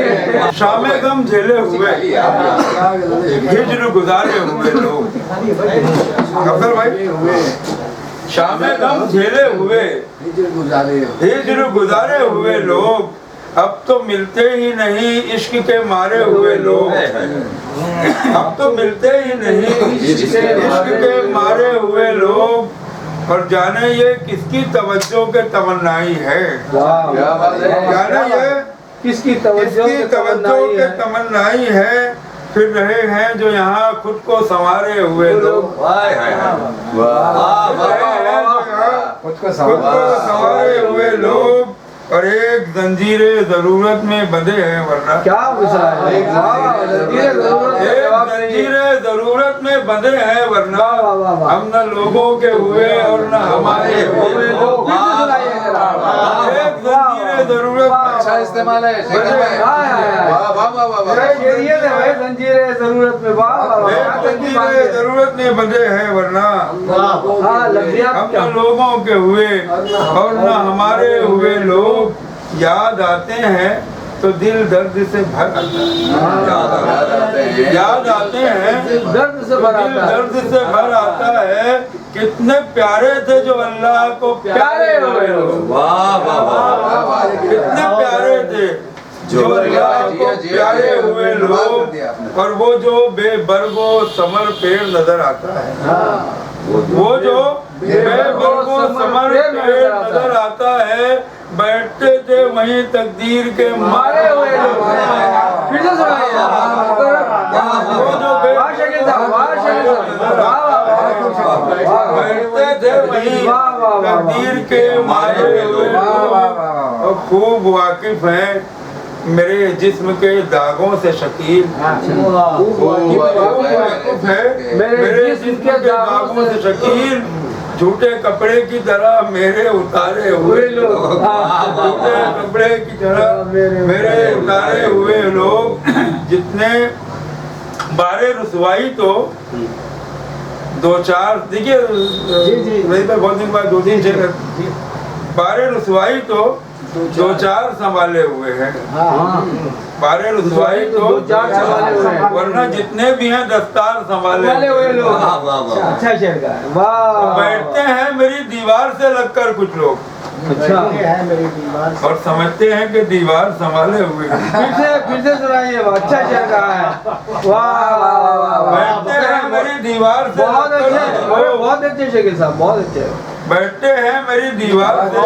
शामे गम झेले हुए, हिज्र गुजारे हुए लोग, अफसर भाई, शामे गम झेले हुए, हिज्र गुजारे हुए लोग, अब तो मिलते ही नहीं इश्क के मारे हुए लोग, अब तो मिलते ही नहीं इश्क के मारे हुए लोग, और जाने ये किसकी तवज्जो के तमन्नाई है, जाने ये किसकी तवज्जो के तमन्नाई है। फिर रहे हैं जो यहाँ खुद को संवारे हुए लोग, खुद को संवारे हुए लोग, और एक जंजीरे जरूरत में बंधे हैं वरना क्या विषय है, एक जंजीरे जरूरत में बंधे हैं वरना हम न लोगों के हुए और न हमारे हुए। एक जंजीरे जरूरत में, अच्छा इस्तेमाल है, जंजीरें जरूरत में, जंजीरे जरूरत में बंधे हैं वरना हम न लोगों के हुए और न हमारे हुए लोग। याद आते हैं तो दिल दर्द से भर आता है, याद आते हैं दर्द से भर आता है। कितने प्यारे थे जो अल्लाह को प्यारे हुए लोग, वाह वाह वाह, कितने प्यारे थे जो अल्लाह को प्यारे हुए लोग, और वो जो बेबर्गो समर पेड़ नजर आता है, वो जो बेबर्गो समर पेड़ नजर आता है, बैठते थे वहीं तकदीर के मारे हुए लोग। फिर से सुनाइए, वो जो बैठते थे वहीं तकदीर के मारे हुए लोग, और खूब वाकिफ हैं मेरे जिस्म के दागों से शकील, मेरे जिस्म के दागों से शकील, झूठे कपड़े की तरह मेरे उतारे हुए लोग, झूठे कपड़े की तरह मेरे उतारे हुए लोग। जितने बारे रुसवाई तो दो चार, देखिए बहुत दिन बाद 2-3 बारे रुसवाई तो 2-4 संभाले हुए हैं, बारे रुसवाई तो 2-4 संभाले हुए हैं, वरना जितने भी हैं दस्तार संभाले हुए लोग। अच्छा शेर का वाह, बैठते हैं मेरी दीवार से लगकर कुछ लोग, अच्छा और समझते हैं कि दीवार संभाले हुए हैं। फिर से सुनाइए, अच्छा शेर का है, वाह वाह वाह, बैठते हैं मेरी दीवार से, बहुत अच्छे शेर साहब, बहुत अच्छे। बैठते हैं मेरी दीवार से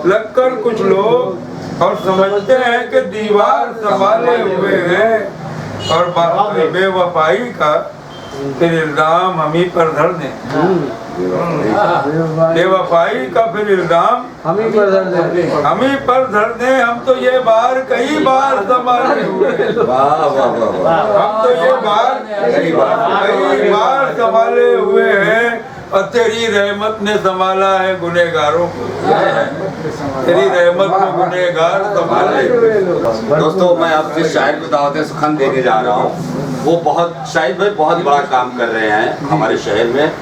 लगकर कुछ लोग, और समझते हैं कि दीवार संभाले हुए हैं, और बेवफाई का फिर इल्जाम हम ही पर धर दें, बेवफाई का फिर इल्जाम हम ही पर धर दें, हम तो ये बार कई बार संभाले हुए, वाह वाह वाह, हम तो ये बार कई बार संभाले हुए हैं, और तेरी रहमत ने संभाला है गुनहगारों को, तेरी रहमत में गुनहगार संभाले। दोस्तों मैं आपसे शायर को दावत सुखन देने जा रहा हूँ। वो बहुत शाहिद भाई बहुत बड़ा काम कर रहे हैं हमारे शहर में।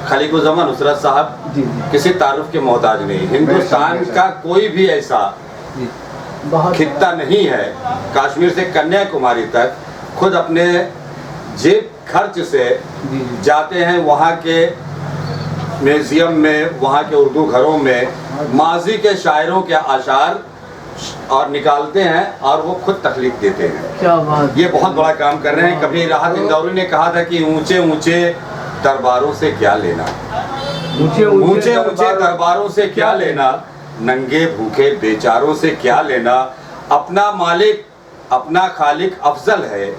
खलीकुज़्ज़मान नुसरत साहब किसी तारुफ के मोहताज नहीं, हिंदुस्तान का कोई भी ऐसा खित्ता नहीं है, कश्मीर से कन्याकुमारी तक खुद अपने जेब खर्च से जाते हैं वहाँ के म्यूजियम में, वहाँ के उर्दू घरों में माजी के शायरों के आशार और निकालते हैं और वो खुद तख्लीक देते हैं। क्या बात, ये बहुत बड़ा काम कर रहे हैं। कभी राहत इंदौरी ने कहा था कि ऊंचे ऊंचे दरबारों से क्या लेना, ऊंचे ऊंचे दरबारों से क्या लेना, नंगे भूखे बेचारों से क्या लेना, अपना मालिक अपना खालिक अफजल है,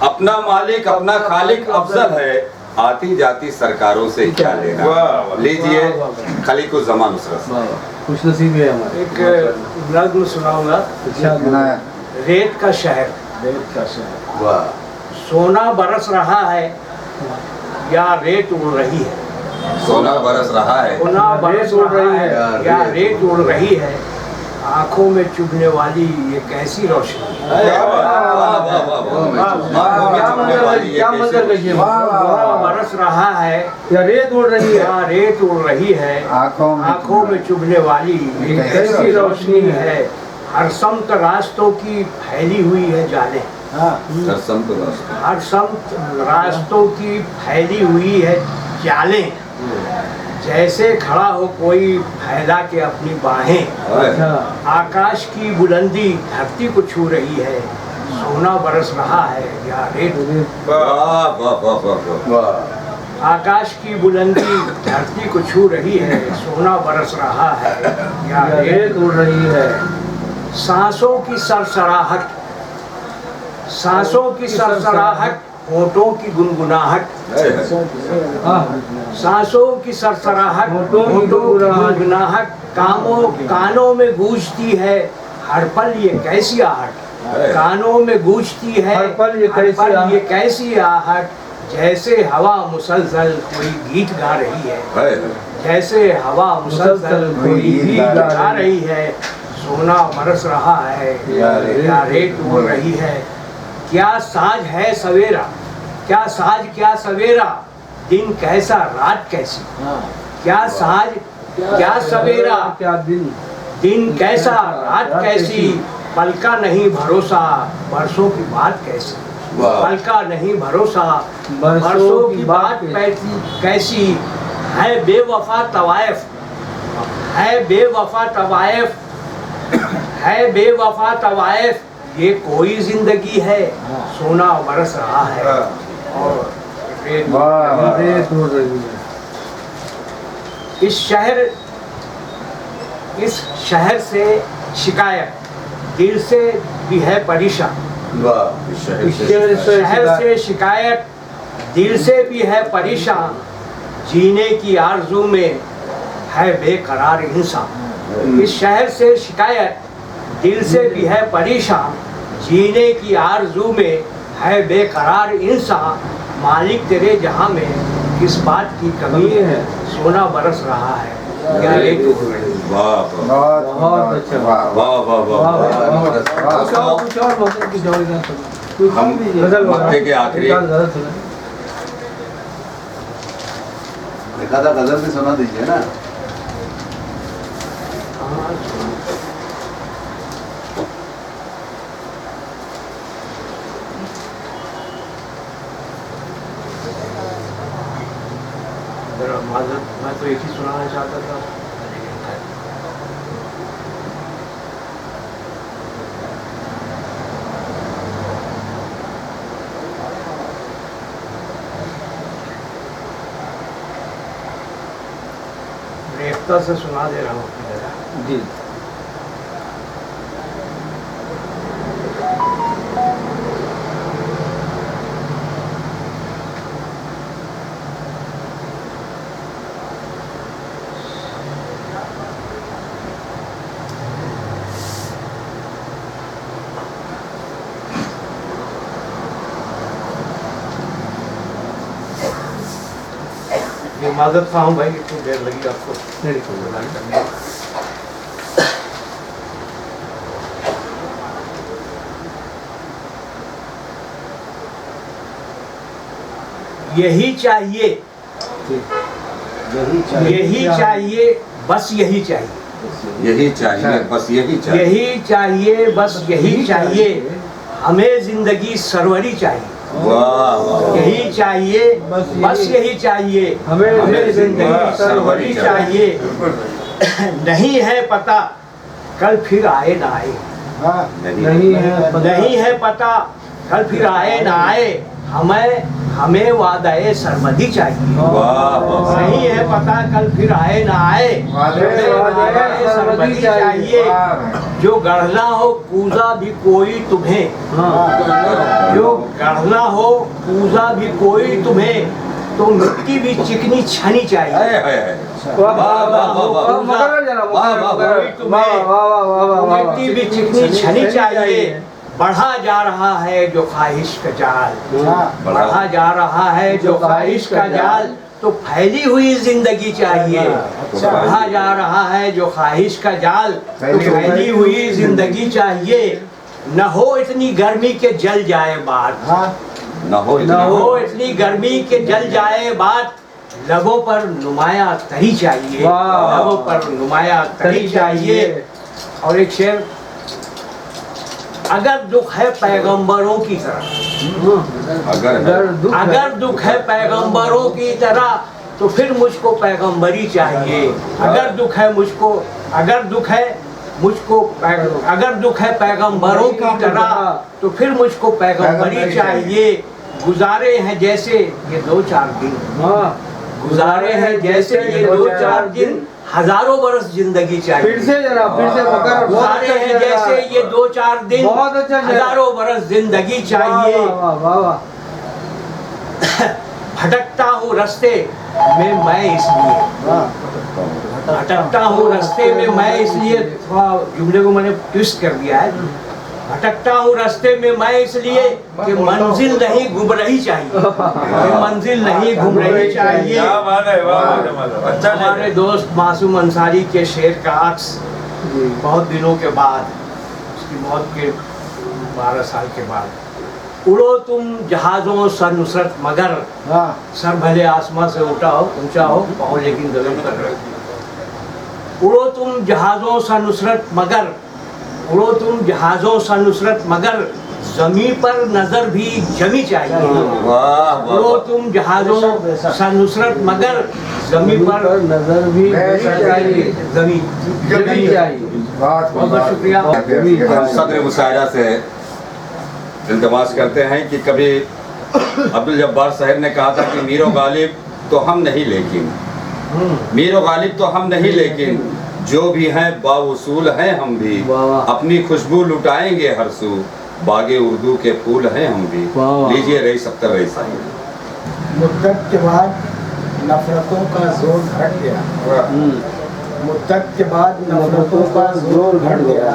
अपना मालिक अपना खालिक अफजल है, आती जाती सरकारों से क्या लेना। लीजिए खलीकुज़्ज़मान नुसरत। खुश नसीब है हमारे। एक नज्म सुनाऊंगा, रेत का शहर। वाह, सोना बरस रहा है या रेत उड़ रही है, सोना बरस रहा है, सोना बरस रही है या रेत उड़ रही है, आंखों में चुभने वाली ये कैसी रोशनी है। क्या मंजर कहिए। सोना बरस रहा है या रेत उड़ रही है, या रेत उड़ रही है, आंखों में चुभने वाली ये कैसी रोशनी है। हर समत रास्तों की फैली हुई है जाले, हर समत रास्तों की फैली हुई है जालें, जैसे खड़ा हो कोई फैला के अपनी बाहें। आकाश की बुलंदी धरती को छू रही है, सोना बरस रहा है या रेत। आकाश की बुलंदी धरती को छू रही है, सोना बरस रहा है या रेत उड़ रही है। सांसों की सरसराहट, सांसों की सरसराहट, होठों की गुनगुनाहट, सांसों की सरसराहट, होठों की गुनगुनाहट, कानों में गूंजती है हर पल ये कैसी आहट। कानों में गूंजती है हर पल ये कैसी आहट, जैसे हवा मुसलसल कोई गीत गा रही है, जैसे हवा मुसलसल कोई गीत गा रही है। सोना बरस रहा है या रेत उड़ रही है। क्या साज है सवेरा, क्या साज क्या सवेरा, दिन कैसा रात कैसी। क्या साज क्या सवेरा, क्या दिन, दिन कैसा रात कैसी, पल का नहीं भरोसा बरसों की बात कैसी। पल का नहीं भरोसा बरसों की बात कैसी। है बेवफा तवायफ, है बेवफा तवायफ, है बेवफा तवायफ, ये कोई जिंदगी है, सोना बरस रहा है और रेत उड़ रही है। इस शहर से शिकायत, दिल से भी है परेशान। शहर से शिकायत, दिल से भी है परेशान, जीने की आरज़ू में है बेकरार इंसान। इस शहर से शिकायत, दिल से भी है परेशान, जीने की आरज़ू में है बेकरार इंसान। मालिक तेरे जहां में किस बात की कमी है, सोना बरस रहा है या रेत उड़ रही है। बहुत अच्छा। कुछ और हम मक्के के आखिरी देखा था, गजल भी सुना दीजिए ना। मैं तो एक ही सुनाना चाहता था। रेफ्ता से सुना दे रहा हूँ अपनी जगह। जी। माजरत खाऊं भाई, इतनी देर लगी आपको प्रदान करने में। यही चाहिए, यही चाहिए, बस यही चाहिए, यही चाहिए बस यही चाहिए, यही चाहिए बस यही चाहिए, हमें जिंदगी सरवरी चाहिए। यही चाहिए बस यही चाहिए, हमें जिंदगी सरवरी चाहिए। नहीं है पता कल फिर आए ना आए, नहीं है पता कल फिर आए ना आए, हमें वादाए सरमदी चाहिए। वाह वाह नहीं है पता कल फिर आए ना आए, हमें वादाए सरमदी चाहिए। जो गढ़ना हो पूजा भी कोई तुम्हें, जो गढ़ना हो पूजा भी कोई तुम्हें, तो मिट्टी भी चिकनी छनी चाहिए। हाय हाय हाय वाह वाह वाह वाह वाह मिट्टी भी चिकनी छनी चाहिए। बढ़ा जा रहा है जो ख्वाहिश का जाल, बढ़ा जा रहा है जो ख्वाहिश का जाल, तो फैली हुई जिंदगी चाहिए। बढ़ा जा रहा है जो ख्वाहिश का जाल, तो फैली हुई जिंदगी चाहिए। न हो इतनी गर्मी के जल जाए बात, न हो इतनी गर्मी के जल जाए बात, लबों पर नुमाया तरी चाहिए। लबों पर नुमाया तरी चाहिए। और एक शेर, अगर दुख है पैगंबरों की तरह, अगर दुख है पैगंबरों की तरह, तो फिर मुझको पैगंबरी चाहिए। अगर दुख है मुझको, अगर दुख है मुझको, अगर दुख है पैगंबरों की तरह, तो फिर मुझको पैगंबरी चाहिए। गुजारे हैं जैसे ये 2-4 दिन, गुजारे हैं जैसे ये 2-4 दिन, हजारों बरस जिंदगी चाहिए। फिर से जरा, फिर से बकर, गुजारे हैं जैसे ये 2-4 दिन, बहुत अच्छा, हजारों बरस जिंदगी चाहिए। भटकता हूँ रास्ते में मैं इसलिए, भटकता हूँ रास्ते में मैं इसलिए, थोड़ा जुमले को मैंने ट्विस्ट कर दिया है। भटकता हूँ रास्ते में मैं इसलिए कि मंजिल नहीं गुम रही चाहिए, कि मंजिल नहीं गुम रही चाहिए। हमारे दोस्त मासूम अंसारी के शेर का अक्स बहुत दिनों के बाद, उसकी मौत के 12 साल के बाद, उड़ो तुम जहाज़ों सर नुसरत मगर, सर भले आसमां से ऊंचा हो पाओ लेकिन जमीन पर रहे। उड़ो तुम जहाज़ों सर नुसरत मगर, उड़ो तुम जहाज़ों सा नुसरत मगर, ज़मीं पर नजर भी जमी चाहिए। उड़ो तुम जहाज़ों सा नुसरत मगर, ज़मीं पर नजर भी चाहिए, जमी चाहिए। बहुत बहुत शुक्रिया। हम सदर मुशायरा से इल्तमास करते हैं कि कभी अब्दुल जब्बार साहब ने कहा था कि मीरो गालिब तो हम नहीं लेकिन, मीरो गालिब तो हम नहीं लेकिन, जो भी हैं बावसूल हैं हम भी, अपनी खुशबू लुटाएंगे हर सू, बागे उर्दू के फूल हैं हम भी। लीजिए रईस अख्तर रईस साहब। मुद्दत के बाद नफरतों का जोर घट गया, मुद्दत के बाद नफरतों का जोर घट गया,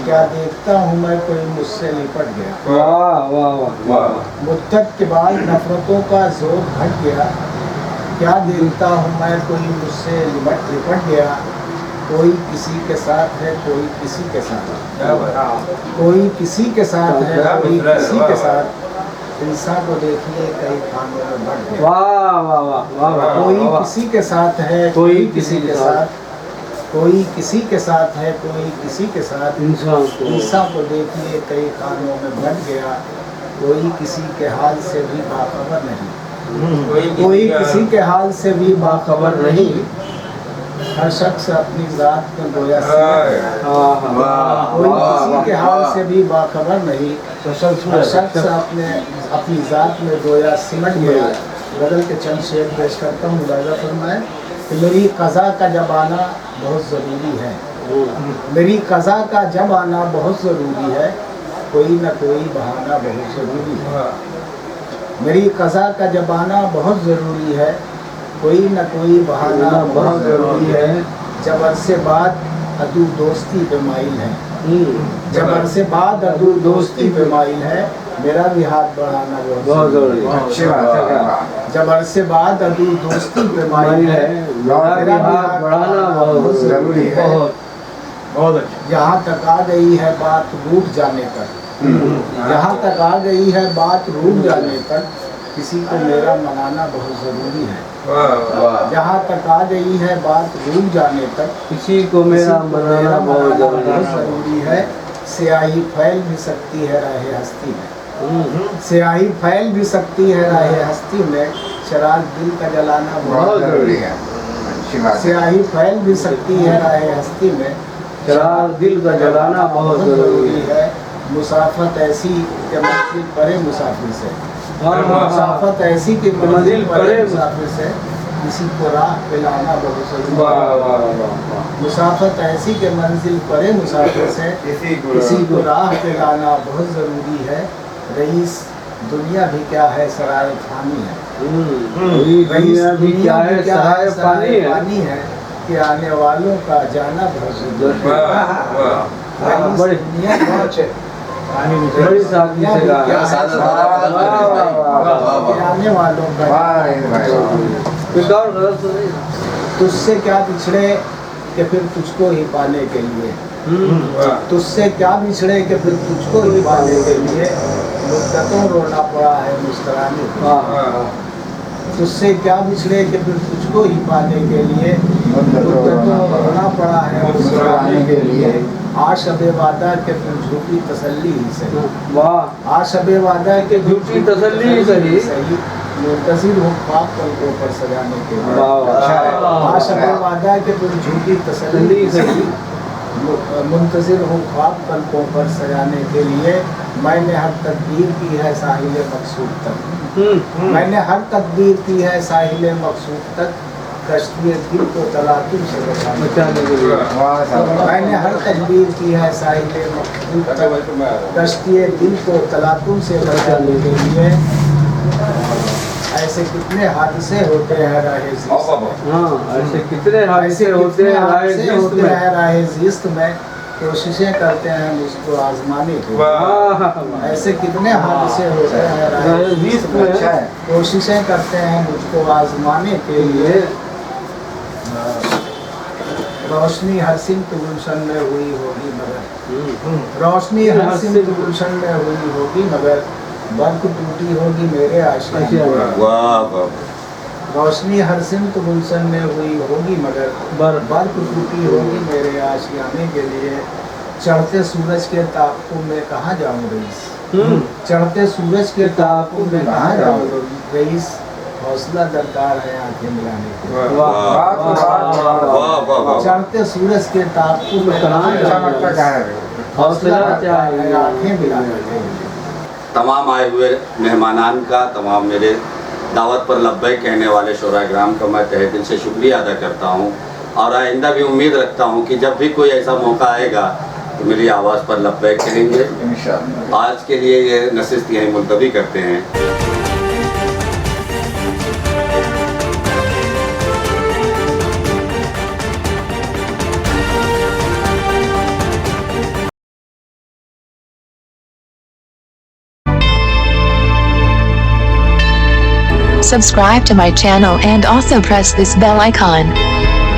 क्या देखता हूँ मैं कोई मुझसे लिपट गया। वाह वाह वाह। मुद्दत के बाद नफरतों का जोर घट गया, क्या देखता हूँ मैं कोई मुझसे लिपट गया। कोई किसी के साथ है, कोई किसी के साथ, कोई किसी के साथ है, कोई किसी के साथ, इंसान को देखिए कई खानों में बढ़ गया। वाह वाह वाह वाह। कोई किसी के साथ है, कोई किसी के साथ, कोई किसी के साथ है, कोई किसी के साथ, इंसान को देखिए कई खानों में बढ़ गया। कोई किसी के हाल से भी बाखबर नहीं, कोई किसी के हाल से भी बाखबर नहीं, हर शख्स अपनी जात में गोया कोई किसी के हाल से भी बाखबर नहीं, हर शख्स अपनी जात में गोया सिमट गया। बदल के चंद शेर पेश करता हूँ। मुलाजा फरमाए कि मेरी कज़ा का जब आना बहुत ज़रूरी है, मेरी कज़ा का जब आना बहुत ज़रूरी है, कोई न कोई बहाना बहुत ज़रूरी है। मेरी कज़ा का जब आना बहुत ज़रूरी है, कोई न कोई बहाना बहुत ज़रूरी है। जब अरसे बाद अदू दोस्ती पे माइल है, जब अरसे बाद अदू दोस्ती पे माइल है, मेरा भी हाथ बढ़ाना बहुत ज़रूरी है। अच्छी बात है। जब अरसे बाद अदू दोस्ती पे माइल है, मेरा भी हाथ बढ़ाना बहुत ज़रूरी है। बहुत अच्छा। यहाँ तक आ गई है बात रूठ जाने तक, यहाँ तक आ गई है बात रूठ जाने तक, किसी को मेरा मनाना बहुत ज़रूरी है। जहाँ तक आ गई है बात रूठ जाने तक, किसी को मेरा मनाना बहुत ज़रूरी है। स्याही फैल भी सकती है राह हस्ती में, स्याही फैल भी सकती है राह हस्ती में, चिराग दिल का जलाना बहुत ज़रूरी है। अच्छी बात है। स्याही फैल भी सकती है राह हस्ती में, चिराग दिल का जलाना बहुत ज़रूरी है। मुसाफत ऐसी कि मंजिल परे मुसाफिर से, मुसाफत ऐसी कि मंजिल पड़े मुसाफिर से किसी को राह पे लाना बहुत जरूरी है। मुसाफत ऐसी कि मंजिल पड़े मुसाफिर से किसी को राह पे लाना बहुत ज़रूरी है। रईस दुनिया भी क्या है सराय फानी है। रईस दुनिया भी क्या है सराय फानी है कि आने वालों का जाना बहुत जरूरी है। रईस दुनिया बहुत है क्या सादर आने वालों का तुझसे क्या बिछड़े कि फिर तुझको ही पाने के लिए, तुझसे क्या बिछड़े कि फिर तुझको ही पाने के लिए मुद्दतों रोना पड़ा है मुस्कुराने के लिए। तुझसे क्या बिछड़े कि फिर तुझको ही पाने के लिए मुद्दतों रोना पड़ा है मुस्कुराने के लिए। आशबे वादा के फिर झूठी तसल्ली ही सही, आशबे वादा के झूठी तसल्ली ही सही, मुंतज़िर हूँ ख्वाब पलकों पर सजाने के लिए। आशबे वादा के फिर झूठी तसल्ली ही सही, मुंतज़िर हूँ ख्वाब पलकों पर सजाने के लिए। मैंने हर तकदीर की है साहिल मकसूद तक, मैंने हर तकदीर की है साहिल मकसूद तक कश्ती दिल को तलातुम से बचाने के लिए। मैंने हर तकदीर की है साहिल मकसूद तक कश्ती दिल को तलातुम से बचाने के लिए। ऐसे कितने हादसे होते हैं राहे ऐसे कितने हादसे होते हैं राहे ज़िस्त में, कोशिशें करते हैं मुझको आजमाने के लिए। ऐसे कितने हादसे होते हैं राहे ज़िस्त में, कोशिशें करते हैं मुझको आजमाने के लिए। रोशनी हर सिमत गुलशन में हुई होगी मगर, रोशनी हर सिमत गुलशन में हुई होगी मगर बर्फ टूटी होगी मेरे आशियाने। रोशनी हर सिमत गुलशन में हुई होगी मगर बर्फ टूटी होगी मेरे आशियाने के लिए। चढ़ते सूरज के ताक़ुब में कहाँ जाऊँ रईस, चढ़ते सूरज के ताक़ुब में कहाँ जाऊँ रईस। हौसला दरकार है आंखें मिलाने के लिए। चढ़ते सूरज के ताक़ुब में कहाँ जाऊँ, हौसला दरकार है आंखें मिलाने के लिए। तमाम आए हुए मेहमानान का, तमाम मेरे दावत पर लब्बैक कहने वाले शोराग्राम का मैं तहे दिल से शुक्रिया अदा करता हूँ। और आइंदा भी उम्मीद रखता हूँ कि जब भी कोई ऐसा मौका आएगा तो मेरी आवाज़ पर लब्बैक कहेंगे। आज के लिए ये नशिस्त यहीं मुलतवी करते हैं। Subscribe to my channel and also press this bell icon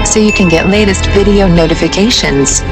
so you can get latest video notifications.